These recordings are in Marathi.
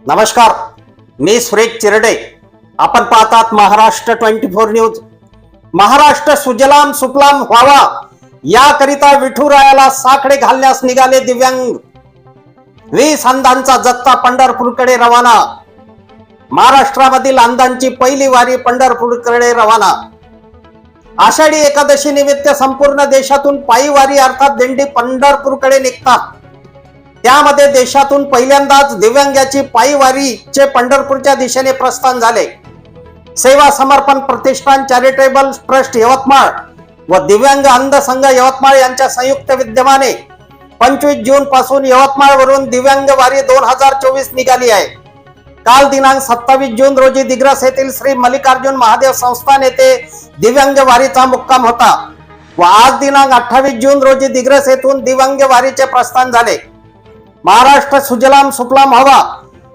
नमस्कार, मी सुरेश चिरडे. आपण पाहतात महाराष्ट्र 24 न्यूज. महाराष्ट्र सुजलाम सुफलाम व्हावा याकरिता विठुरायाला साकडे घालण्यास निघाले दिव्यांग. 20 अंधांचा जत्था पंढरपूरकडे रवाना. महाराष्ट्रामधील अंधांची पहिली वारी पंढरपूरकडे रवाना. आषाढी एकादशी निमित्त संपूर्ण देशातून पायी वारी अर्थात दिंडी पंढरपूरकडे निघतात. त्यामध्ये देशातून पहिल्यांदाच दिव्यांगाची पायी वारीचे पंढरपूरच्या दिशेने प्रस्थान झाले. सेवा समर्पण प्रतिष्ठान चॅरिटेबल ट्रस्ट यवतमाळ व दिव्यांग अंध संघ यवतमाळ यांच्या संयुक्त विद्यमाने 25 जून पासून यवतमाळ वरून दिव्यांग वारी 2024 निघाली आहे. काल दिनांक 27 जून रोजी दिग्रस येथील श्री मल्लिकार्जुन महादेव संस्थान येथे दिव्यांग वारीचा मुक्काम होता व आज दिनांक 28 जून रोजी दिग्रस येथून दिव्यांग वारीचे प्रस्थान झाले. महाराष्ट्र सुजलाम सुफलाम व्हावा,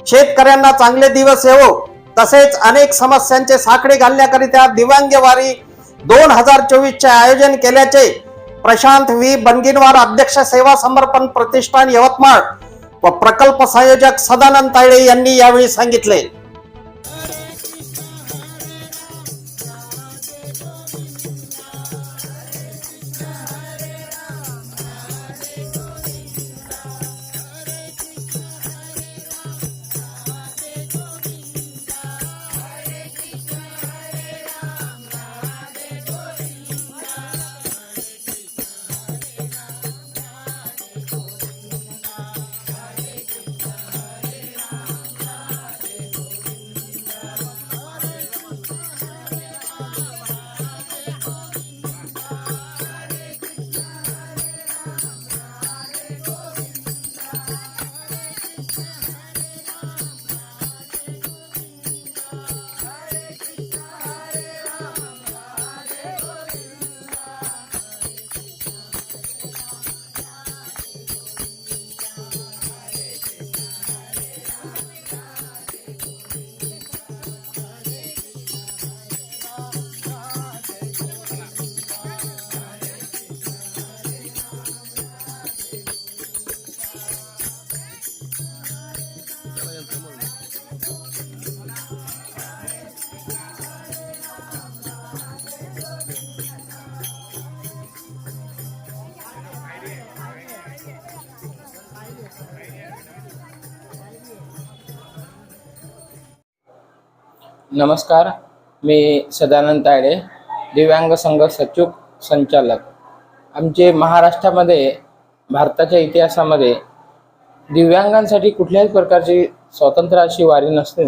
शेतकऱ्यांना चांगले दिवस येवो, तसेच अनेक समस्यांचे साकडे घालण्याकरिता दिव्यांग वारी 2024 चे आयोजन केल्याचे प्रशांत व्ही बनगिनवार अध्यक्ष सेवा समर्पण प्रतिष्ठान यवतमाळ व प्रकल्प संयोजक सदानंद तायडे यांनी यावेळी सांगितले. नमस्कार, मी सदानंद तायडे, दिव्यांग संघ सचिव संचालक. आमचे महाराष्ट्रामध्ये भारताच्या इतिहासामध्ये दिव्यांगांसाठी कुठल्याही प्रकारची स्वतंत्र अशी वारी नसते,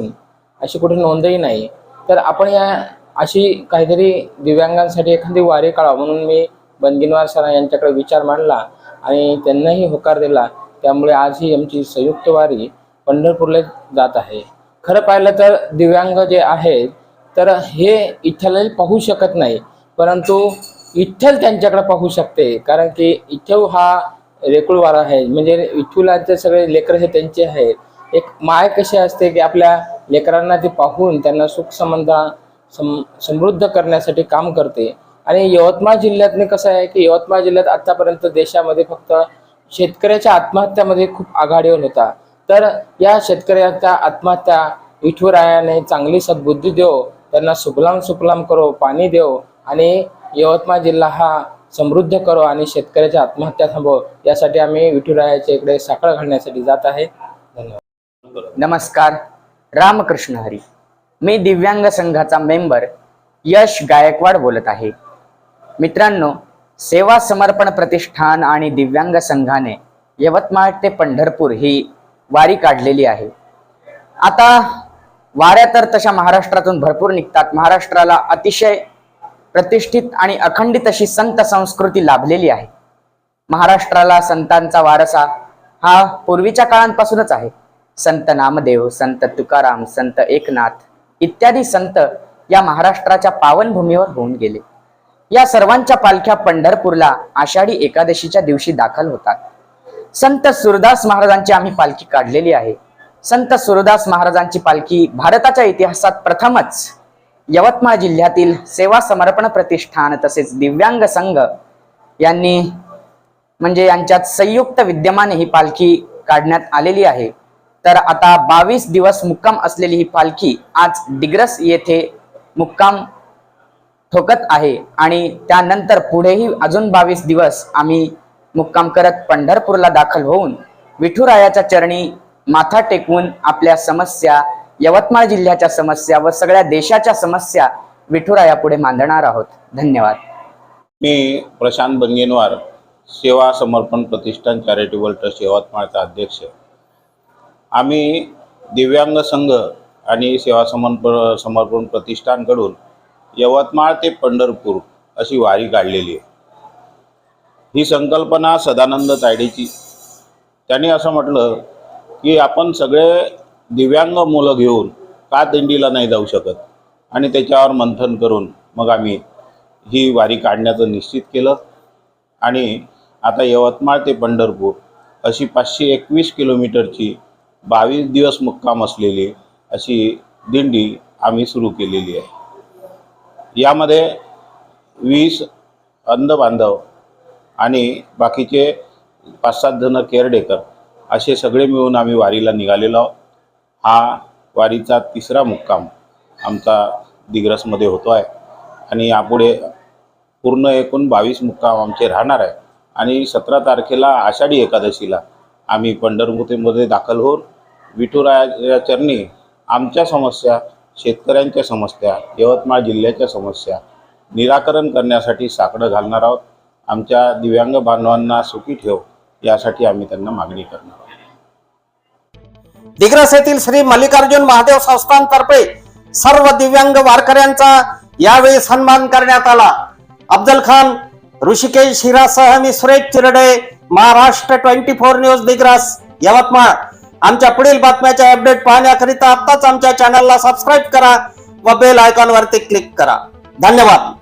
अशी कुठे नोंदही नाही. तर आपण या अशी काहीतरी दिव्यांगांसाठी एखादी वारी काढावं म्हणून मी बनगिनवार सर यांच्याकडे विचार मांडला आणि त्यांनाही होकार दिला. त्यामुळे आज ही आमची संयुक्त वारी पंढरपूरला जात आहे. खरं पाहिलं तर दिव्यांग जे आहेत तर हे विठ्ठलाला पाहू शकत नाही, परंतु विठ्ठल त्यांच्याकडे पाहू शकते. कारण की विठ्ठल हा रेकुळवार आहे, म्हणजे विठ्ठलाचे सगळे लेकर हे त्यांचे आहेत. एक माय कशी असते की आपल्या लेकरांना ते पाहून त्यांना सुख समृद्ध करण्यासाठी काम करते. आणि यवतमाळ जिल्ह्यातने कसं आहे की यवतमाळ जिल्ह्यात आतापर्यंत देशामध्ये फक्त शेतकऱ्याच्या आत्महत्यामध्ये खूप आघाडीवर होता. तर या शेतकऱ्याच्या आत्महत्या विठुरायाने चांगली सद्बुद्धी देव, त्यांना सुफलाम सुफलाम करो, पाणी देव आणि यवतमाळ जिल्हा हा समृद्ध करो आणि शेतकऱ्याच्या आत्महत्या थांबव, यासाठी आम्ही विठुरायाच्या इकडे साखळ घालण्यासाठी जात आहे. धन्यवाद. नमस्कार, रामकृष्ण हरी. मी दिव्यांग संघाचा मेंबर यश गायकवाड बोलत आहे. मित्रांनो, सेवा समर्पण प्रतिष्ठान आणि दिव्यांग संघाने यवतमाळ ते पंढरपूर ही वारी काढलेली आहे. आता वाऱ्या तर तशा महाराष्ट्रातून भरपूर निघतात. महाराष्ट्राला अतिशय प्रतिष्ठित आणि अखंडित अशी संत संस्कृती लाभलेली आहे. महाराष्ट्राला संतांचा वारसा हा पूर्वीच्या काळांपासूनच आहे. संत नामदेव, संत तुकाराम, संत एकनाथ इत्यादी संत या महाराष्ट्राच्या पावनभूमीवर होऊन गेले. या सर्वांच्या पालख्या पंढरपूरला आषाढी एकादशीच्या दिवशी दाखल होतात. संत सूरदास महाराजांची आम्ही पालखी काढलेली आहे. संत सूरदास महाराजांची पालखी भारताच्या इतिहासात प्रथमच यवतमाळ जिल्ह्यातील सेवा समर्पण प्रतिष्ठान तसेच दिव्यांग संघ यांनी म्हणजे यांच्यात संयुक्त विद्यमाने ही पालखी काढण्यात आलेली आहे. तर आता 22 दिवस मुक्काम असलेली ही पालखी आज डिग्रस येथे मुक्काम ठोकत आहे आणि त्यानंतर पुढेही अजून 22 दिवस आम्ही मुक्काम करत पंढरपूरला दाखल होऊन विठुरायाच्या चरणी माथा टेकवून आपल्या समस्या, यवतमाळ जिल्ह्याच्या समस्या व सगळ्या देशाच्या समस्या विठुरायापुढे मांडणार आहोत. धन्यवाद. मी प्रशांत बंगेनवार, सेवा समर्पण प्रतिष्ठान चॅरिटेबल ट्रस्ट यवतमाळचा अध्यक्ष. आम्ही दिव्यांग संघ आणि सेवा समर्पण प्रतिष्ठानकडून यवतमाळ ते पंढरपूर अशी वारी काढलेली आहे. ही संकल्पना सदानंद तायडेची. त्यांनी असं म्हटलं की आपण सगळे दिव्यांग मुलं घेऊन का दिंडीला नाही जाऊ शकत, आणि त्याच्यावर मंथन करून मग आम्ही ही वारी काढण्याचं निश्चित केलं. आणि आता यवतमाळ ते पंढरपूर अशी 521 किलोमीटरची 22 दिवस मुक्काम असलेली अशी दिंडी आम्ही सुरू केलेली आहे. यामध्ये 20 अंधबांधव आणि बाकीचे 5-7 जण केअरटेकर असे सगळे मिळून आम्ही वारीला निघालेलो आहोत. हा वारीचा 3रा मुक्काम आमचा दिग्रसमध्ये होतो आहे आणि यापुढे पूर्ण एकूण 22 मुक्काम आमचे राहणार आहे. आणि 17 तारखेला आषाढी एकादशीला आम्ही पंढरपूरमध्ये दाखल होऊन विठुराया चरणी आमच्या समस्या, शेतकऱ्यांच्या समस्या, यवतमाळ जिल्ह्याच्या समस्या निराकरण करण्यासाठी साकडं घालणार आहोत. आमच्या दिव्यांग बांधवांना सुखी ठेव यासाठी आम्ही त्यांना मागणी करणार आहोत. दिग्रस येथील श्री मल्लिकार्जुन महादेव संस्थानतर्फे सर्व दिव्यांग वारकऱ्यांचा यावेळी सन्मान करण्यात आला. अफजल खान, ऋषिकेश हिरासह मी सुरेश चिरडे, महाराष्ट्र 24 न्यूज दिग्रस, यवतमाळ. आमच्या पुढील बातम्याचे अपडेट पाहण्याकरिता आताच आमच्या चॅनलला सबस्क्राईब करा व बेल आयकॉन वरती क्लिक करा. धन्यवाद.